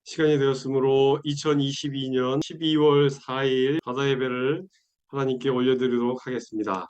시간이 되었으므로 2022년 12월 4일 바다 예배를 하나님께 올려드리도록 하겠습니다.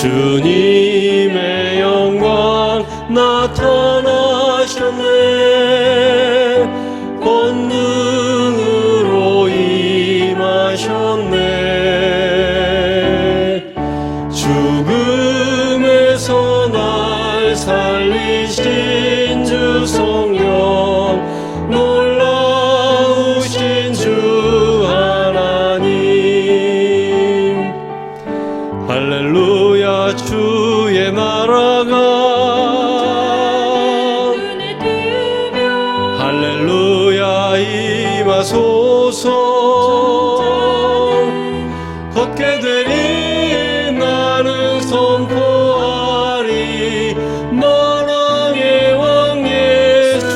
주님의 영광 나타나셨네. 권능으로 임하셨네. 죽음에서 날 살리신 주 성령, 놀라우신 주 하나님. 할렐루야. 주의 나라가 눈에 뜨며 할렐루야 임하소서. 걷게 되리 나는 선포하리. 만왕의 왕 예수,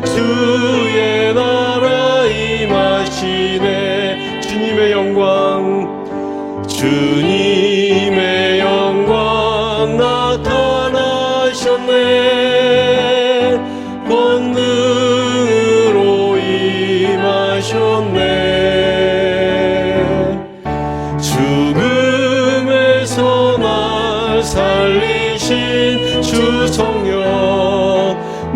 주의 나라 임하시네. 주님의 영광, 주님의 영광 나타나셨네. 권능으로 임하셨네. 죽음에서 날 살리신 주 성령,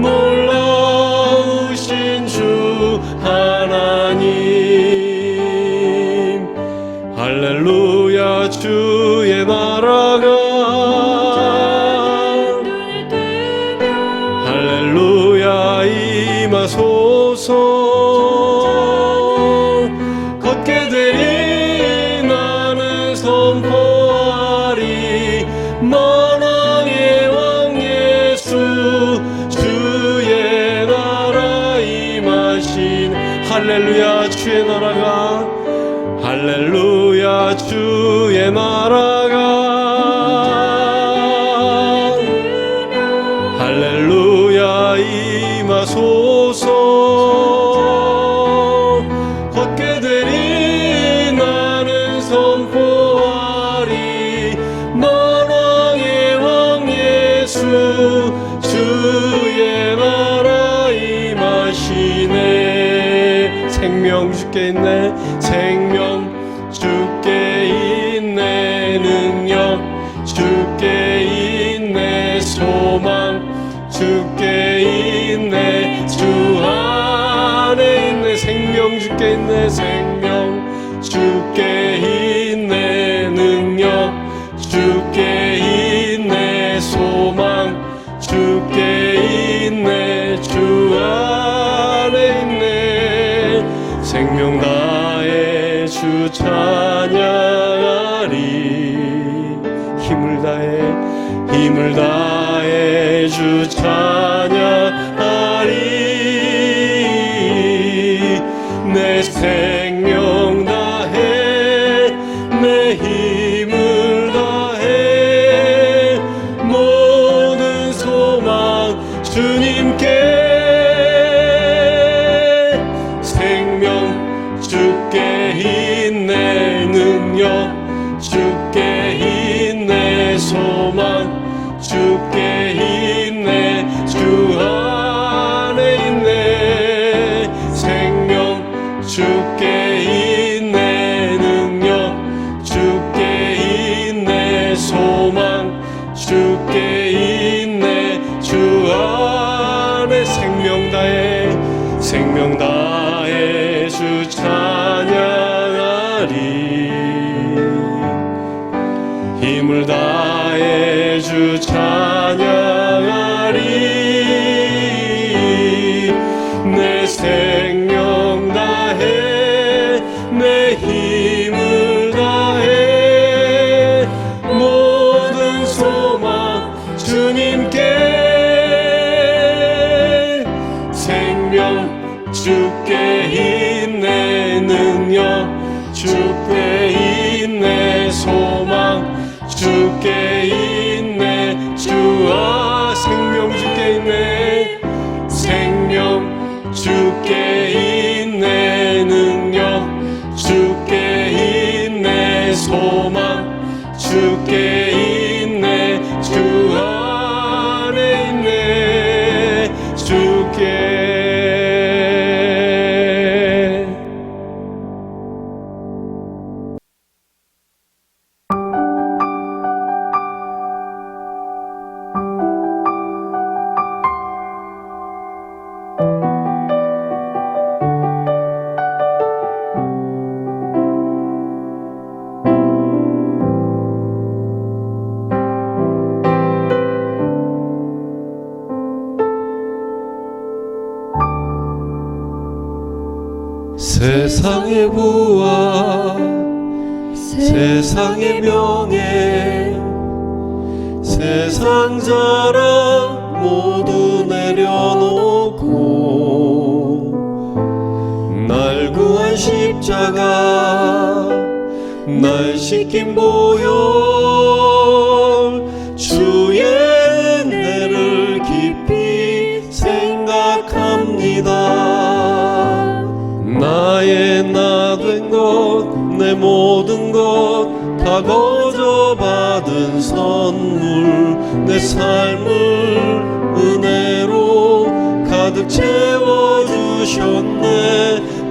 놀라우신 주 하나님. 할렐루야. 주의 나라가 눈에 뜨며 할렐루야 임하소서. 걷게 되리 나는 선포하리. 만왕의 왕 예수, 주의 나라 임하신. 할렐루야. 주의 나라가 할렐루야. 주의 나라가 할렐루야 임하소서. 걷게 되리 나는 선포하리. 만왕의 왕 예수, 주의 나라 임하시네. 생명 주께 있네. 생명 주께 있네. 능력 주께 있네. 소망 주께 있네. 주 안에 있네. 생명 주께 있네. 생명 주께 있네. 능력 주께 있네. 소망 주께 있네. 주 안에 있네. 생명 다해 주 찬양하리. 힘을 다해 주 찬양하리. 내 생명 다해 내 힘을 다해 모든 소망 주님께. 생명 주께 있네. 능력 주께 있네. 소망 주께 있네. 주 안에 있네. 생명 주께 있네. 능력 주께 있네. 소망 주께 있네. 주 안에 생명 다해 주 찬양하리. 힘을 다해 주 찬양하리. 내 생명 다해 내 힘을 다해 모든 소망 주님께. 생명 주께 주아 생명 주께 있네 생명 주께 있네 능력 주께 있네 소망 주께 있네 주 안에 있네 주께 세상의 부와 세상의 명예 세상 자랑 모두 내려놓고 날 구한 십자가 날 씻긴 보혈 주의 은혜를 깊이 생각합니다. 나의 나 된 것 내 모든 것 다 거저 받은 선물 내 삶을 은혜로 가득 채워주셨네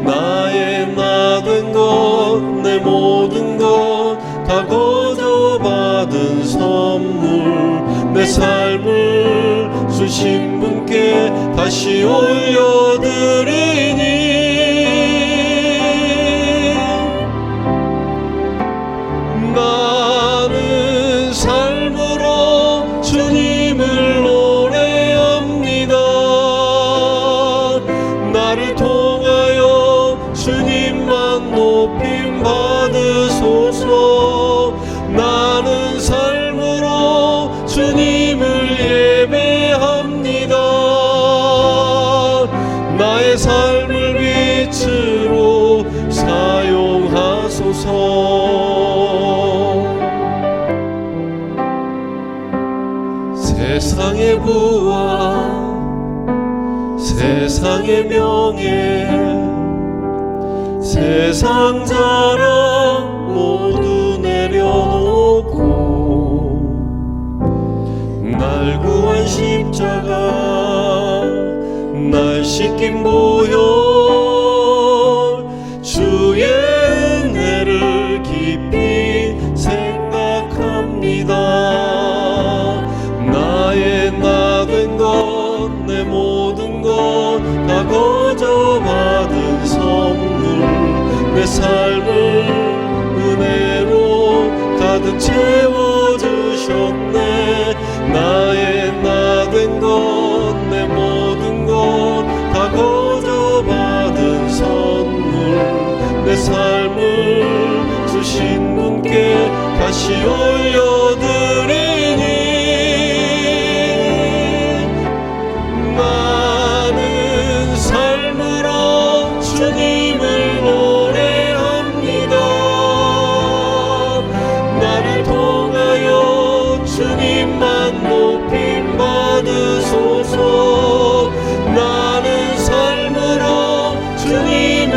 나의 나 된 것 내 모든 것 다 거저 받은 선물 내 삶을 주신 분께 다시 올려드리니 나는 삶으로 주님을 노래합니다. 나를 통하여 주님만 높임 받으소서. 나는 삶으로 주님을 예배합니다. 나의 삶을 빛으로 사용하소서. 세상의 부와 세상의 명예 세상 자랑 모두 내려놓고 날 구한 십자가 날 씻긴 보혈 주의 은혜를 깊이 생각합니다. 나의 나 된 것 내 모든 것 다 거저 받은 선물 내 삶을 은혜로 가득 채워주셨네. 나의 나 된 것 내 모든 것 다 거저 받은 선물 내 삶을 주신 분께 다시 올려드리니 나는 삶으로 주님을 노래합니다. 나를 통하여 주님만 높임 받으소서. 나는 삶으로 주님을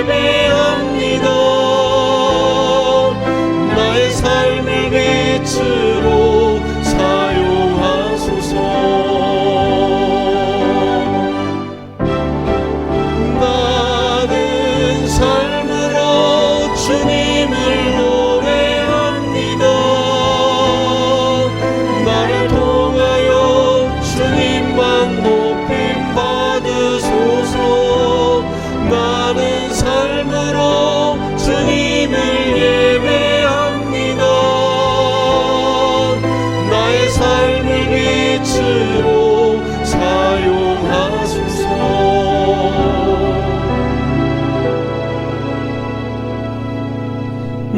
예배합니다. 나의 삶을 빛으로 사용하소서. 나는 삶으로 주님을 노래합니다. 나를 통하여 주님만 높임 받으소서. 나는 삶으로 주님을 예배합니다. 나의 삶을 빛으로 사용하소서.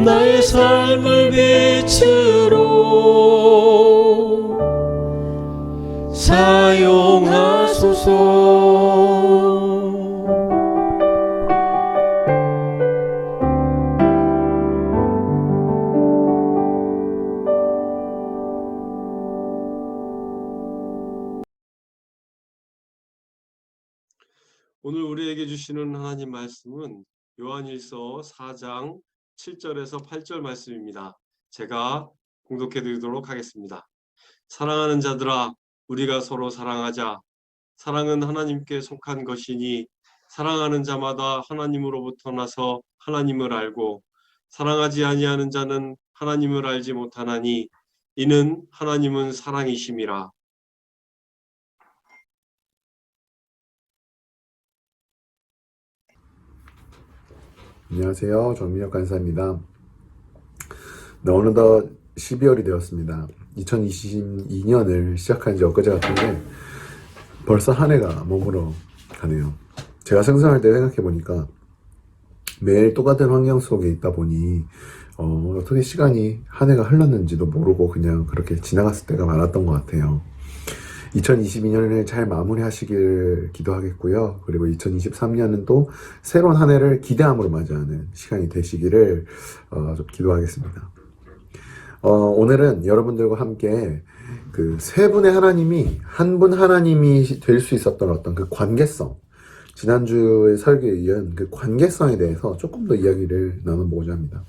나의 삶을 빛으로 사용하소서. 오늘 우리에게 주시는 하나님 말씀은 요한일서 4장 7절에서 8절 말씀입니다. 제가 공독해 드리도록 하겠습니다. 사랑하는 자들아, 우리가 서로 사랑하자. 사랑은 하나님께 속한 것이니 사랑하는 자마다 하나님으로부터 나서 하나님을 알고 사랑하지 아니하는 자는 하나님을 알지 못하나니 이는 하나님은 사랑이심이라. 안녕하세요. 정민혁 간사입니다. 네, 어느덧 12월이 되었습니다. 2022년을 시작한 지 엊그제 같은데 벌써 한 해가 머물러 가네요. 제가 생생할 때 생각해보니까 매일 똑같은 환경 속에 있다 보니 어떻게 시간이 한 해가 흘렀는지도 모르고 그냥 그렇게 지나갔을 때가 많았던 것 같아요. 2022년을 잘 마무리하시길 기도하겠고요. 그리고 2023년은 또 새로운 한 해를 기대함으로 맞이하는 시간이 되시기를 좀 기도하겠습니다. 오늘은 여러분들과 함께 그 세 분의 하나님이 한 분 하나님이 될 수 있었던 어떤 그 관계성, 지난주의 설교에 이은 그 관계성에 대해서 조금 더 이야기를 나눠보고자 합니다.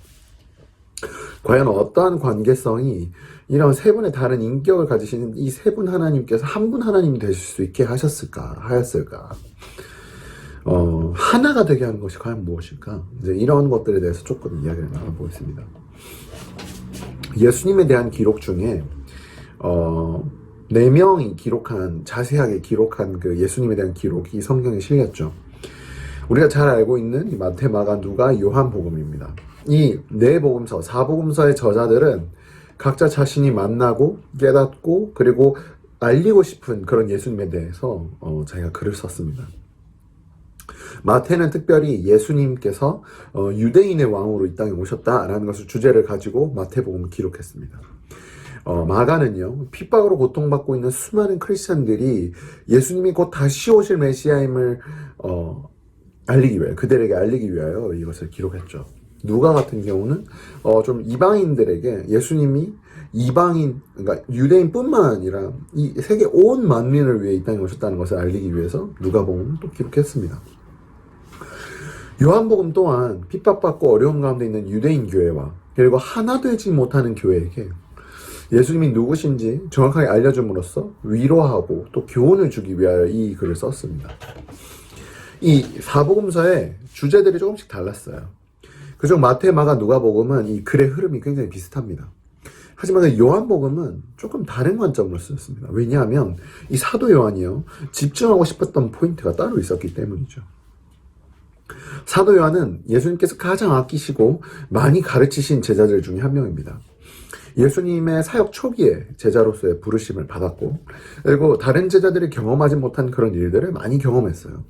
과연 어떠한 관계성이 이런 세 분의 다른 인격을 가지시는 이 세 분 하나님께서 한 분 하나님이 되실 수 있게 하였을까? 하나가 되게 하는 것이 과연 무엇일까? 이제 이런 것들에 대해서 조금 이야기를 나눠보겠습니다. 예수님에 대한 기록 중에, 4명이 자세하게 기록한 그 예수님에 대한 기록이 성경에 실렸죠. 우리가 잘 알고 있는 이 마태, 마가, 누가, 요한복음입니다. 이 네 복음서, 4복음서의 저자들은 각자 자신이 만나고 깨닫고 그리고 알리고 싶은 그런 예수님에 대해서 자기가 글을 썼습니다. 마태는 특별히 예수님께서 유대인의 왕으로 이 땅에 오셨다라는 것을 주제를 가지고 마태복음을 기록했습니다. 마가는요, 핍박으로 고통받고 있는 수많은 크리스천들이 예수님이 곧 다시 오실 메시아임을 그들에게 알리기 위하여 이것을 기록했죠. 누가 같은 경우는 좀 이방인들에게 예수님이 그러니까 유대인뿐만 아니라 이 세계 온 만민을 위해 이 땅에 오셨다는 것을 알리기 위해서 누가복음을 또 기록했습니다. 요한복음 또한 핍박받고 어려움 가운데 있는 유대인 교회와 그리고 하나 되지 못하는 교회에게 예수님이 누구신지 정확하게 알려줌으로써 위로하고 또 교훈을 주기 위하여 이 글을 썼습니다. 이 4복음서의 주제들이 조금씩 달랐어요. 그중 마태, 마가, 누가복음은 이 글의 흐름이 굉장히 비슷합니다. 하지만 요한복음은 조금 다른 관점으로 쓰였습니다. 왜냐하면 이 사도 요한이요, 집중하고 싶었던 포인트가 따로 있었기 때문이죠. 사도 요한은 예수님께서 가장 아끼시고 많이 가르치신 제자들 중에 한 명입니다. 예수님의 사역 초기에 제자로서의 부르심을 받았고, 그리고 다른 제자들이 경험하지 못한 그런 일들을 많이 경험했어요.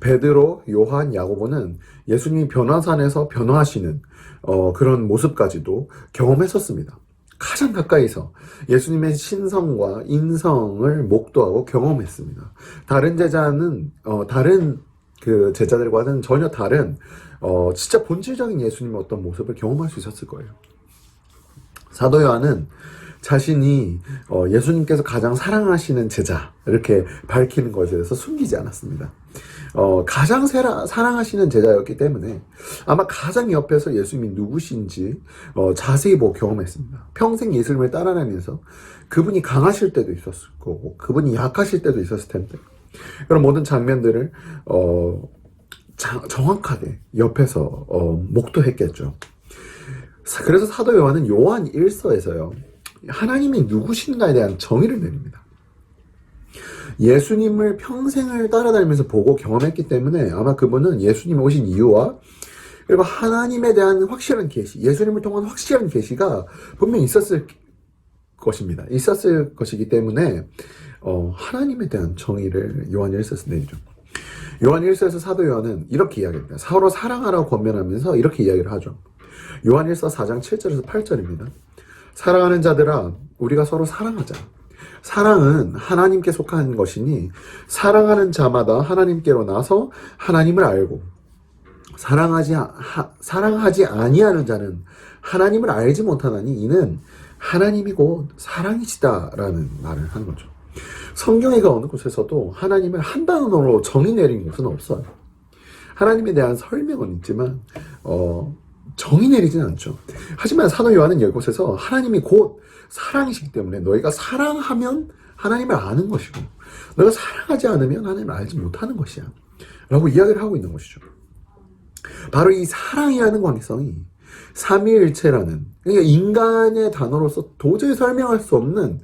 베드로, 요한, 야고보는 예수님이 변화산에서 변화하시는 그런 모습까지도 경험했었습니다. 가장 가까이서 예수님의 신성과 인성을 목도하고 경험했습니다. 다른 제자는 다른 그 제자들과는 전혀 다른 진짜 본질적인 예수님의 어떤 모습을 경험할 수 있었을 거예요. 사도 요한은 자신이 예수님께서 가장 사랑하시는 제자 이렇게 밝히는 것에 대해서 숨기지 않았습니다. 가장 사랑하시는 제자였기 때문에 아마 가장 옆에서 예수님이 누구신지 자세히 경험했습니다. 평생 예수님을 따라다니면서 그분이 강하실 때도 있었을 거고 그분이 약하실 때도 있었을 텐데 그런 모든 장면들을 정확하게 옆에서 목도했겠죠. 그래서 사도 요한은 요한 1서에서요 하나님이 누구신가에 대한 정의를 내립니다. 예수님을 평생을 따라다니면서 보고 경험했기 때문에 아마 그분은 예수님이 오신 이유와 그리고 하나님에 대한 확실한 계시, 예수님을 통한 확실한 계시가 분명히 있었을 것입니다. 있었을 것이기 때문에 하나님에 대한 정의를 요한 1서에서 내리죠. 요한 1서에서 사도 요한은 이렇게 이야기합니다. 서로 사랑하라고 권면하면서 이렇게 이야기를 하죠. 요한 1서 4장 7절에서 8절입니다. 사랑하는 자들아, 우리가 서로 사랑하자. 사랑은 하나님께 속한 것이니 사랑하는 자마다 하나님께로 나서 하나님을 알고 사랑하지 아니하는 자는 하나님을 알지 못하나니 이는 하나님이 곧 사랑이시다라는 말을 하는 거죠. 성경의 그 어느 곳에서도 하나님을 한 단어로 정의 내린 곳은 없어요. 하나님에 대한 설명은 있지만 정의 내리진 않죠. 하지만 사도 요한은 이곳에서 하나님이 곧 사랑이시기 때문에 너희가 사랑하면 하나님을 아는 것이고 너희가 사랑하지 않으면 하나님을 알지 못하는 것이야 라고 이야기를 하고 있는 것이죠. 바로 이 사랑이라는 관계성이 삼위일체라는, 그러니까 인간의 단어로서 도저히 설명할 수 없는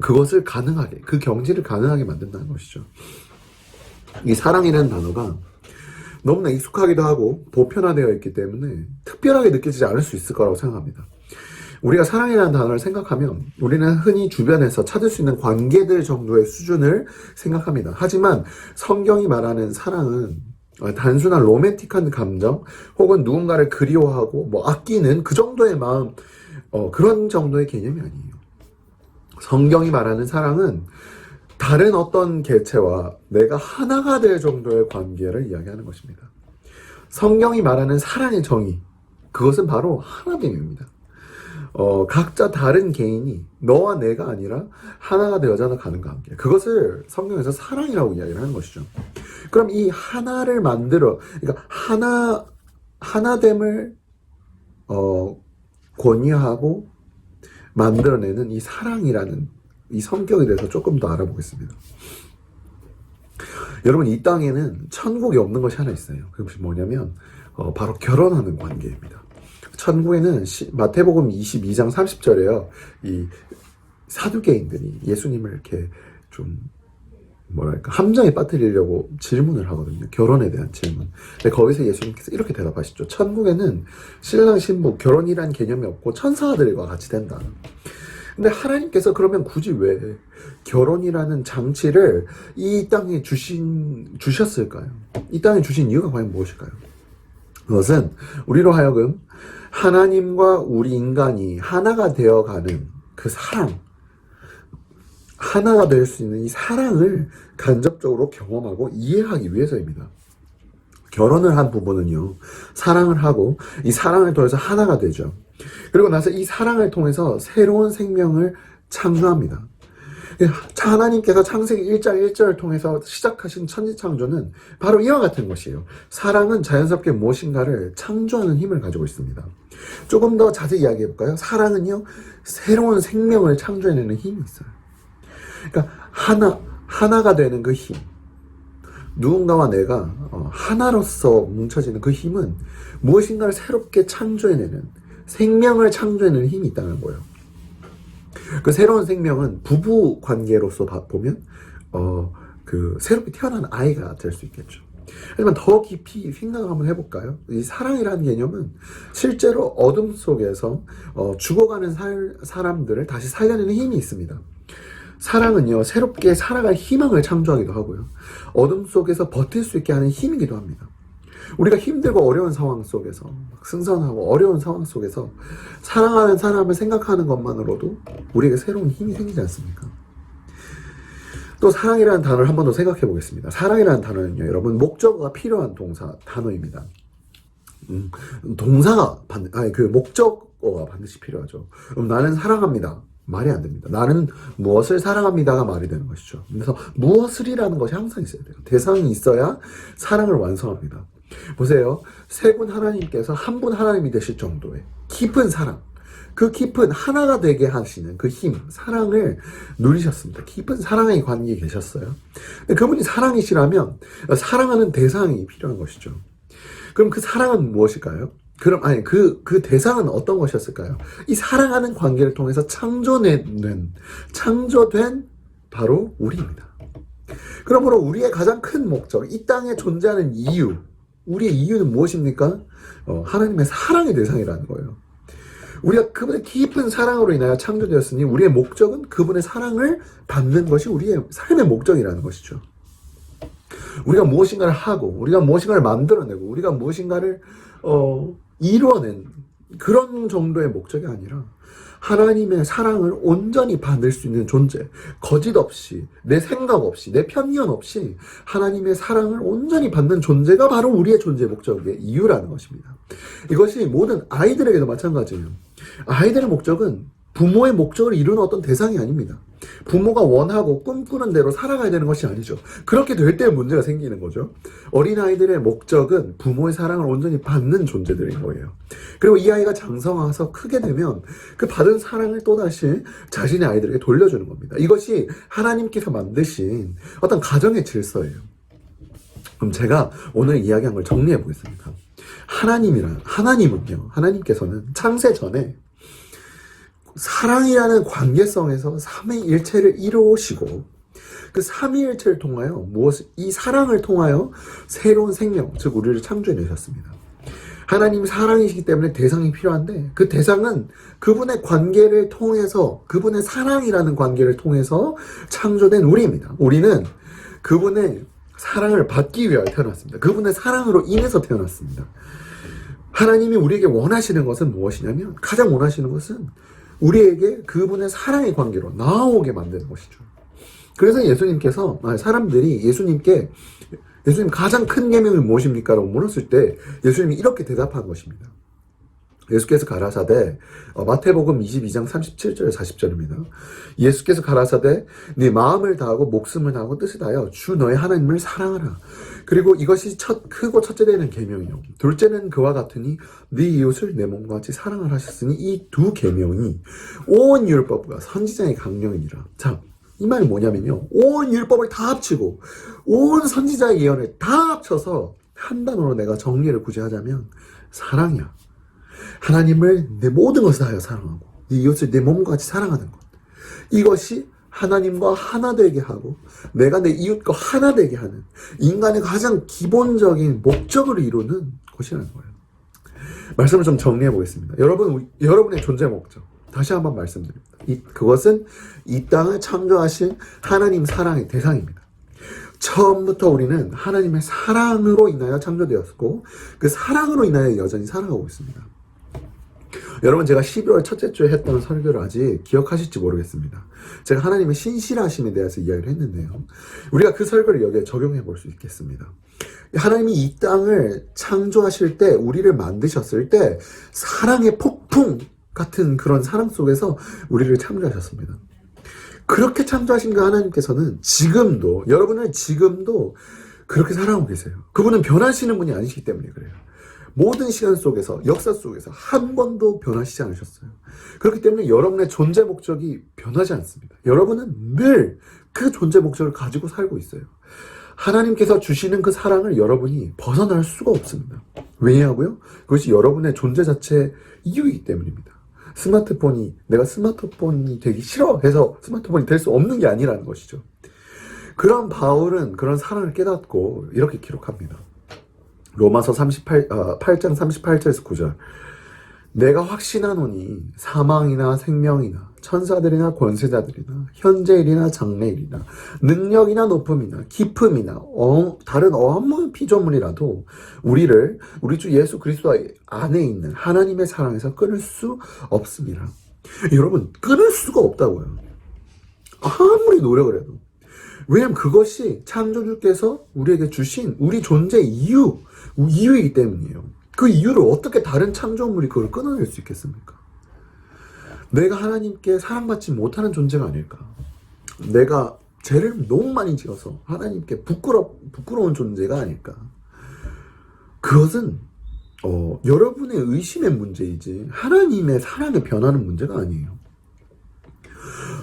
그것을 가능하게, 그 경지를 가능하게 만든다는 것이죠. 이 사랑이라는 단어가 너무나 익숙하기도 하고 보편화되어 있기 때문에 특별하게 느껴지지 않을 수 있을 거라고 생각합니다. 우리가 사랑이라는 단어를 생각하면 우리는 흔히 주변에서 찾을 수 있는 관계들 정도의 수준을 생각합니다. 하지만 성경이 말하는 사랑은 단순한 로맨틱한 감정 혹은 누군가를 그리워하고 아끼는 그 정도의 마음, 그런 정도의 개념이 아니에요. 성경이 말하는 사랑은 다른 어떤 개체와 내가 하나가 될 정도의 관계를 이야기하는 것입니다. 성경이 말하는 사랑의 정의, 그것은 바로 하나됨입니다. 각자 다른 개인이 너와 내가 아니라 하나가 되어져 가는 관계, 그것을 성경에서 사랑이라고 이야기를 하는 것이죠. 그럼 이 하나를 그러니까 하나됨을 권유하고 만들어내는 이 사랑이라는 이 성격에 대해서 조금 더 알아보겠습니다. 여러분, 이 땅에는 천국이 없는 것이 하나 있어요. 그것이 뭐냐면 바로 결혼하는 관계입니다. 천국에는 마태복음 22장 30절에요. 이 사두개인들이 예수님을 이렇게 좀 함정에 빠뜨리려고 질문을 하거든요. 결혼에 대한 질문. 근데 거기서 예수님께서 이렇게 대답하시죠. 천국에는 신랑 신부 결혼이란 개념이 없고 천사들과 같이 된다. 근데 하나님께서 그러면 굳이 왜 결혼이라는 장치를 이 땅에 주셨을까요? 이 땅에 주신 이유가 과연 무엇일까요? 그것은 우리로 하여금 하나님과 우리 인간이 하나가 되어가는 그 사랑, 하나가 될 수 있는 이 사랑을 간접적으로 경험하고 이해하기 위해서입니다. 결혼을 한 부부는요, 사랑을 하고 이 사랑을 통해서 하나가 되죠. 그리고 나서 이 사랑을 통해서 새로운 생명을 창조합니다. 하나님께서 창세기 1장 1절을 통해서 시작하신 천지창조는 바로 이와 같은 것이에요. 사랑은 자연스럽게 무엇인가를 창조하는 힘을 가지고 있습니다. 조금 더 자세히 이야기해볼까요? 사랑은요, 새로운 생명을 창조해내는 힘이 있어요. 그러니까 하나가 되는 그 힘, 누군가와 내가 하나로서 뭉쳐지는 그 힘은 무엇인가를 새롭게 창조해내는, 생명을 창조해내는 힘이 있다는 거예요. 그 새로운 생명은 부부 관계로서 보면 새롭게 태어난 아이가 될 수 있겠죠. 하지만 더 깊이 생각을 한번 해볼까요? 이 사랑이라는 개념은 실제로 어둠 속에서 죽어가는 사람들을 다시 살려내는 힘이 있습니다. 사랑은요, 새롭게 살아갈 희망을 창조하기도 하고요, 어둠 속에서 버틸 수 있게 하는 힘이기도 합니다. 우리가 힘들고 어려운 상황 속에서, 승선하고 어려운 상황 속에서 사랑하는 사람을 생각하는 것만으로도 우리에게 새로운 힘이 생기지 않습니까? 또 사랑이라는 단어를 한 번 더 생각해 보겠습니다. 사랑이라는 단어는요, 여러분, 목적어가 필요한 단어입니다. 목적어가 반드시 필요하죠. 그럼 나는 사랑합니다. 말이 안 됩니다. 나는 무엇을 사랑합니다가 말이 되는 것이죠. 그래서 무엇을이라는 것이 항상 있어야 돼요. 대상이 있어야 사랑을 완성합니다. 보세요. 세 분 하나님께서 한 분 하나님이 되실 정도의 깊은 사랑, 그 깊은 하나가 되게 하시는 그 힘, 사랑을 누리셨습니다. 깊은 사랑의 관계에 계셨어요. 그분이 사랑이시라면 사랑하는 대상이 필요한 것이죠. 그럼 그 사랑은 무엇일까요? 그 대상은 어떤 것이었을까요? 이 사랑하는 관계를 통해서 창조된 바로 우리입니다. 그러므로 우리의 가장 큰 목적, 이 땅에 존재하는 이유, 우리의 이유는 무엇입니까? 하나님의 사랑의 대상이라는 거예요. 우리가 그분의 깊은 사랑으로 인하여 창조되었으니 우리의 목적은 그분의 사랑을 받는 것이 우리의 삶의 목적이라는 것이죠. 우리가 무엇인가를 하고, 우리가 무엇인가를 만들어내고, 우리가 무엇인가를 이루어낸 그런 정도의 목적이 아니라 하나님의 사랑을 온전히 받을 수 있는 존재, 거짓 없이, 내 생각 없이, 내 편견 없이 하나님의 사랑을 온전히 받는 존재가 바로 우리의 존재 목적의 이유라는 것입니다. 이것이 모든 아이들에게도 마찬가지예요. 아이들의 목적은 부모의 목적을 이루는 어떤 대상이 아닙니다. 부모가 원하고 꿈꾸는 대로 살아가야 되는 것이 아니죠. 그렇게 될 때 문제가 생기는 거죠. 어린아이들의 목적은 부모의 사랑을 온전히 받는 존재들인 거예요. 그리고 이 아이가 장성해서 크게 되면 그 받은 사랑을 또다시 자신의 아이들에게 돌려주는 겁니다. 이것이 하나님께서 만드신 어떤 가정의 질서예요. 그럼 제가 오늘 이야기한 걸 정리해 보겠습니다. 하나님께서는 창세 전에 사랑이라는 관계성에서 삼위일체를 이루시고 그 삼위일체를 통하여 이 사랑을 통하여 새로운 생명, 즉 우리를 창조해 내셨습니다. 하나님이 사랑이시기 때문에 대상이 필요한데 그 대상은 그분의 관계를 통해서, 그분의 사랑이라는 관계를 통해서 창조된 우리입니다. 우리는 그분의 사랑을 받기 위하여 태어났습니다. 그분의 사랑으로 인해서 태어났습니다. 하나님이 우리에게 원하시는 것은 무엇이냐면, 가장 원하시는 것은 우리에게 그분의 사랑의 관계로 나아오게 만드는 것이죠. 그래서 사람들이 예수님 가장 큰 계명이 무엇입니까? 라고 물었을 때 예수님이 이렇게 대답한 것입니다. 예수께서 가라사대, 마태복음 22장 37절 40절입니다. 예수께서 가라사대 네 마음을 다하고 목숨을 다하고 뜻을 다하여 주 너의 하나님을 사랑하라. 그리고 이것이 크고 첫째 되는 계명이요. 둘째는 그와 같으니 네 이웃을 내 몸과 같이 사랑을 하셨으니 이 두 계명이 온 율법과 선지자의 강령이니라. 자, 이 말이 뭐냐면요. 온 율법을 다 합치고 온 선지자의 예언을 다 합쳐서 한 단어로 내가 정리를 굳이 하자면 사랑이야. 하나님을 내 모든 것을 다하여 사랑하고 네 이웃을 내 몸과 같이 사랑하는 것. 이것이 하나님과 하나 되게 하고 내가 내 이웃과 하나 되게 하는 인간의 가장 기본적인 목적을 이루는 것이라는 거예요. 말씀을 좀 정리해 보겠습니다. 여러분의 존재 목적. 다시 한번 말씀드립니다. 그것은 이 땅을 창조하신 하나님 사랑의 대상입니다. 처음부터 우리는 하나님의 사랑으로 인하여 창조되었고 그 사랑으로 인하여 여전히 살아가고 있습니다. 여러분, 제가 12월 첫째 주에 했던 설교를 아직 기억하실지 모르겠습니다. 제가 하나님의 신실하심에 대해서 이야기를 했는데요. 우리가 그 설교를 여기에 적용해 볼 수 있겠습니다. 하나님이 이 땅을 창조하실 때, 우리를 만드셨을 때 사랑의 폭풍 같은 그런 사랑 속에서 우리를 창조하셨습니다. 그렇게 창조하신 그 하나님께서는 여러분을 지금도 그렇게 사랑하고 계세요. 그분은 변하시는 분이 아니시기 때문에 그래요. 모든 시간 속에서, 역사 속에서 한 번도 변하시지 않으셨어요. 그렇기 때문에 여러분의 존재 목적이 변하지 않습니다. 여러분은 늘 그 존재 목적을 가지고 살고 있어요. 하나님께서 주시는 그 사랑을 여러분이 벗어날 수가 없습니다. 왜냐고요? 그것이 여러분의 존재 자체의 이유이기 때문입니다. 내가 스마트폰이 되기 싫어해서 스마트폰이 될 수 없는 게 아니라는 것이죠. 그런 바울은 그런 사랑을 깨닫고 이렇게 기록합니다. 로마서 8장 38절에서 9절. 내가 확신하노니 사망이나 생명이나 천사들이나 권세자들이나 현재일이나 장래일이나 능력이나 높음이나 깊음이나 다른 어떤 피조물이라도 우리 주 예수 그리스도 안에 있는 하나님의 사랑에서 끊을 수 없습니다. 여러분, 끊을 수가 없다고요. 아무리 노력을 해도. 왜냐하면 그것이 창조주께서 우리에게 주신 우리 존재의 이유이기 때문이에요. 그 이유를 어떻게 다른 창조물이 그걸 끊어낼 수 있겠습니까? 내가 하나님께 사랑받지 못하는 존재가 아닐까? 내가 죄를 너무 많이 지어서 하나님께 부끄러운 존재가 아닐까? 그것은 여러분의 의심의 문제이지 하나님의 사랑에 변하는 문제가 아니에요.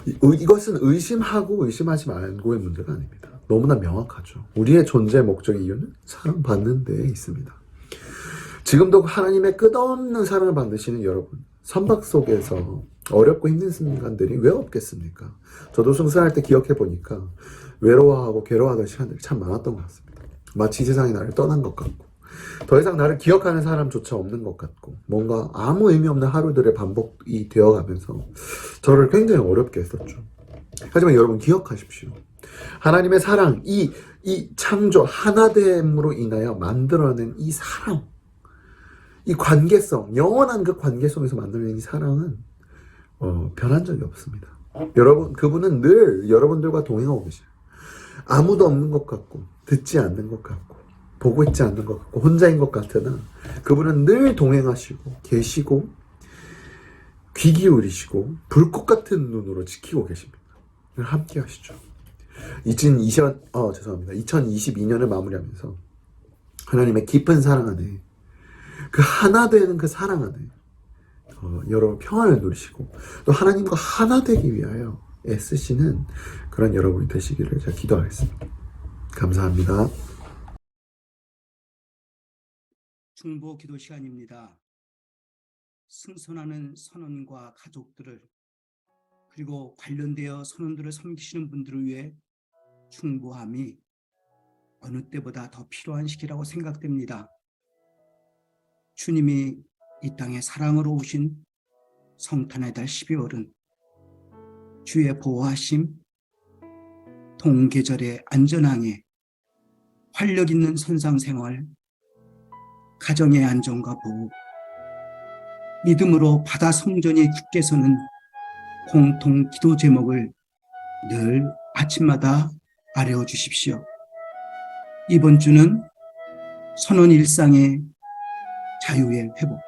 이것은 의심하고 의심하지 말고의 문제가 아닙니다. 너무나 명확하죠. 우리의 존재 목적의 이유는 사랑받는 데에 있습니다. 지금도 하나님의 끝없는 사랑을 받으시는 여러분, 선박 속에서 어렵고 힘든 순간들이 왜 없겠습니까? 저도 승선할 때 기억해 보니까 외로워하고 괴로워하던 시간들이 참 많았던 것 같습니다. 마치 세상이 나를 떠난 것 같고 더 이상 나를 기억하는 사람조차 없는 것 같고 뭔가 아무 의미 없는 하루들의 반복이 되어가면서 저를 굉장히 어렵게 했었죠. 하지만 여러분 기억하십시오. 하나님의 사랑, 이 창조 하나됨으로 인하여 만들어낸 이 사랑, 이 관계성, 영원한 그 관계성에서 만들어낸 이 사랑은 변한 적이 없습니다. 여러분, 그분은 늘 여러분들과 동행하고 계셔요. 아무도 없는 것 같고 듣지 않는 것 같고 보고 있지 않는 것 같고 혼자인 것 같으나 그분은 늘 동행하시고 계시고 귀 기울이시고 불꽃 같은 눈으로 지키고 계십니다. 함께 하시죠. 2022년을 마무리하면서 하나님의 깊은 사랑 안에, 그 하나 되는 그 사랑 안에 여러분 평안을 누리시고 또 하나님과 하나 되기 위하여 애쓰시는 그런 여러분이 되시기를 제가 기도하겠습니다. 감사합니다. 중보 기도 시간입니다. 승선하는 선원과 가족들을, 그리고 관련되어 선원들을 섬기시는 분들을 위해 중보함이 어느 때보다 더 필요한 시기라고 생각됩니다. 주님이 이 땅에 사랑으로 오신 성탄의 달 12월은 주의 보호하심, 동계절의 안전항해, 활력 있는 선상생활, 가정의 안정과 보호, 믿음으로 바다 성전이 굳게 서는 공통 기도 제목을 늘 아침마다 아뢰어 주십시오. 이번 주는 선원 일상의 자유의 회복,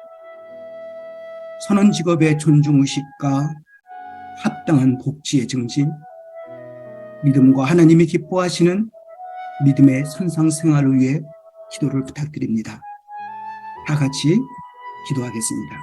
선원 직업의 존중의식과 합당한 복지의 증진, 믿음과 하나님이 기뻐하시는 믿음의 선상생활을 위해 기도를 부탁드립니다. 다 같이 기도하겠습니다.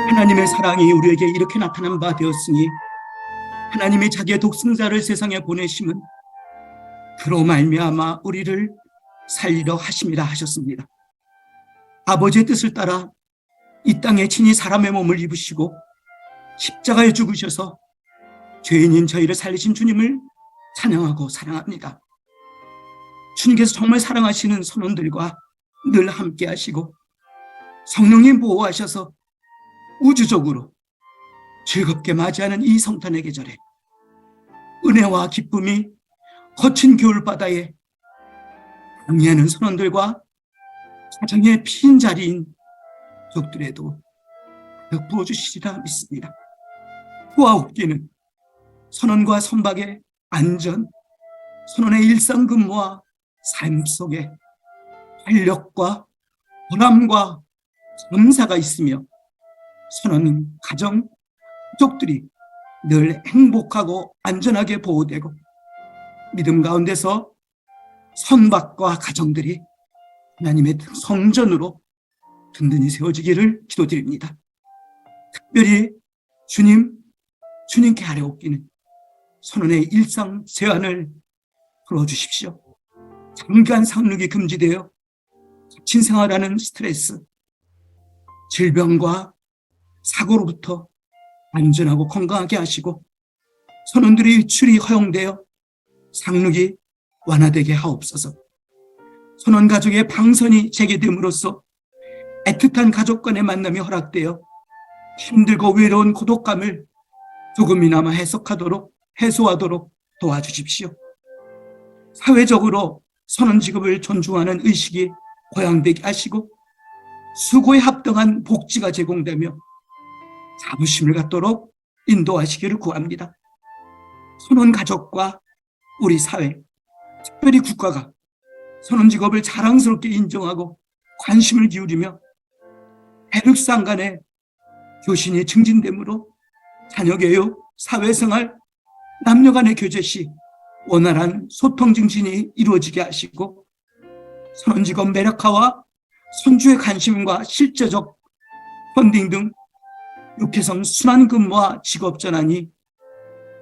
하나님의 사랑이 우리에게 이렇게 나타난 바 되었으니 하나님이 자기의 독생자를 세상에 보내심은 그로 말미암아 우리를 살리려 하심이라 하셨습니다. 아버지의 뜻을 따라 이 땅에 친히 사람의 몸을 입으시고 십자가에 죽으셔서 죄인인 저희를 살리신 주님을 찬양하고 사랑합니다. 주님께서 정말 사랑하시는 선원들과 늘 함께 하시고 성령님 보호하셔서 우주적으로 즐겁게 맞이하는 이 성탄의 계절에 은혜와 기쁨이 거친 겨울바다에 항해하는 선원들과 가정의 빈자리인 적들에도 부어주시리라 믿습니다. 그와 없기는 선원과 선박의 안전, 선원의 일상 근무와 삶 속에 활력과 보람과 감사가 있으며 선원, 가정, 가족들이 늘 행복하고 안전하게 보호되고 믿음 가운데서 선박과 가정들이 하나님의 성전으로 든든히 세워지기를 기도드립니다. 특별히 주님께 아뢰옵기는 선원의 일상 세안을 풀어주십시오. 장기간 상륙이 금지되어 갇힌 생활하는 스트레스, 질병과 사고로부터 안전하고 건강하게 하시고 선원들의 유출이 허용되어 상륙이 완화되게 하옵소서. 선원 가족의 방선이 재개됨으로써 애틋한 가족 간의 만남이 허락되어 힘들고 외로운 고독감을 조금이나마 해소하도록 도와주십시오. 사회적으로 선원 직업을 존중하는 의식이 고양되게 하시고 수고에 합당한 복지가 제공되며 자부심을 갖도록 인도하시기를 구합니다. 선원 가족과 우리 사회, 특별히 국가가 선원 직업을 자랑스럽게 인정하고 관심을 기울이며 대륙상 간의 교신이 증진되므로 자녀교육, 사회생활, 남녀 간의 교제 시 원활한 소통 증진이 이루어지게 하시고 선원 직업 매력화와 선주의 관심과 실제적 펀딩 등 육해성 순환 근무와 직업 전환이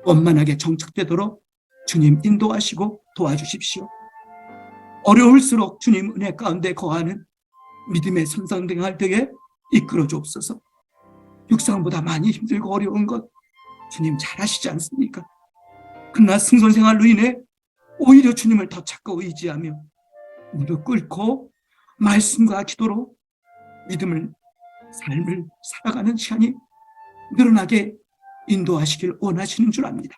원만하게 정착되도록 주님 인도하시고 도와주십시오. 어려울수록 주님 은혜 가운데 거하는 믿음의 선선생활 되게 이끌어 주옵소서. 육상보다 많이 힘들고 어려운 것 주님 잘 아시지 않습니까? 그러나 승선생활로 인해 오히려 주님을 더 찾고 의지하며 무릎 꿇고 말씀과 기도로 삶을 살아가는 시간이 늘어나게 인도하시길 원하시는 줄 압니다.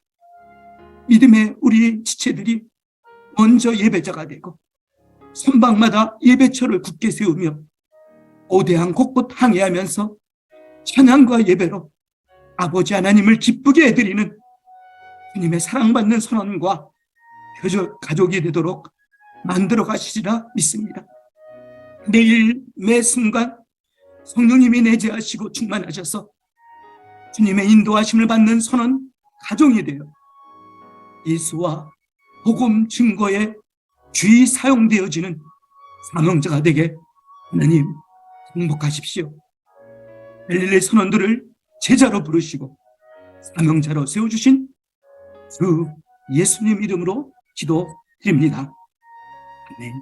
믿음의 우리 지체들이 먼저 예배자가 되고 선방마다 예배처를 굳게 세우며 오대한 곳곳 항해하면서 찬양과 예배로 아버지 하나님을 기쁘게 해드리는 주님의 사랑받는 선원과 가족이 되도록 만들어 가시리라 믿습니다. 매일 매 순간 성령님이 내재하시고 충만하셔서 주님의 인도하심을 받는 선원 가정이 되어 예수와 복음 증거에 주의 사용되어지는 사명자가 되게 하나님 행복하십시오. 갈릴리 선원들을 제자로 부르시고 사명자로 세워주신 주 예수님 이름으로 기도드립니다. 아멘.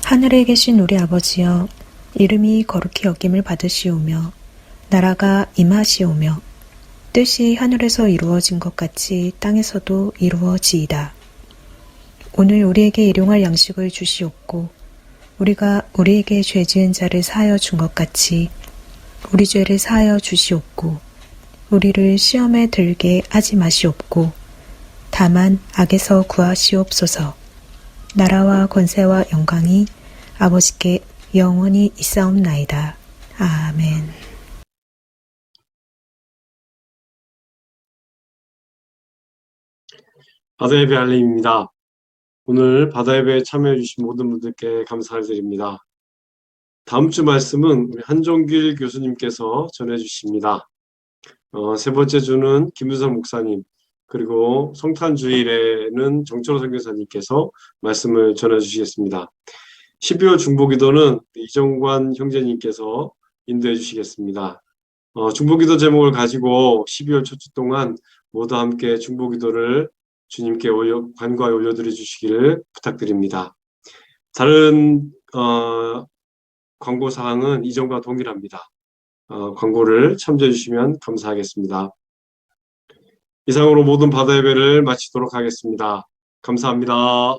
하늘에 계신 우리 아버지여, 이름이 거룩히 여김을 받으시오며 나라가 임하시오며 뜻이 하늘에서 이루어진 것 같이 땅에서도 이루어지이다. 오늘 우리에게 일용할 양식을 주시옵고 우리가 우리에게 죄 지은 자를 사하여 준 것 같이 우리 죄를 사하여 주시옵고 우리를 시험에 들게 하지 마시옵고 다만 악에서 구하시옵소서. 나라와 권세와 영광이 아버지께 영원히 있사옵나이다. 아멘. 바다예배 알림입니다. 오늘 바다예배에 참여해 주신 모든 분들께 감사를 드립니다. 다음 주 말씀은 우리 한종길 교수님께서 전해 주십니다. 세 번째 주는 김유성 목사님, 그리고 성탄주일에는 정철호 선교사님께서 말씀을 전해 주시겠습니다. 12월 중보기도는 이정관 형제님께서 인도해 주시겠습니다. 중보기도 제목을 가지고 12월 첫 주 동안 모두 함께 중보기도를 주님께 관과에 올려드려 주시기를 부탁드립니다. 다른 광고 사항은 이전과 동일합니다. 광고를 참조해 주시면 감사하겠습니다. 이상으로 모든 바다 예배를 마치도록 하겠습니다. 감사합니다.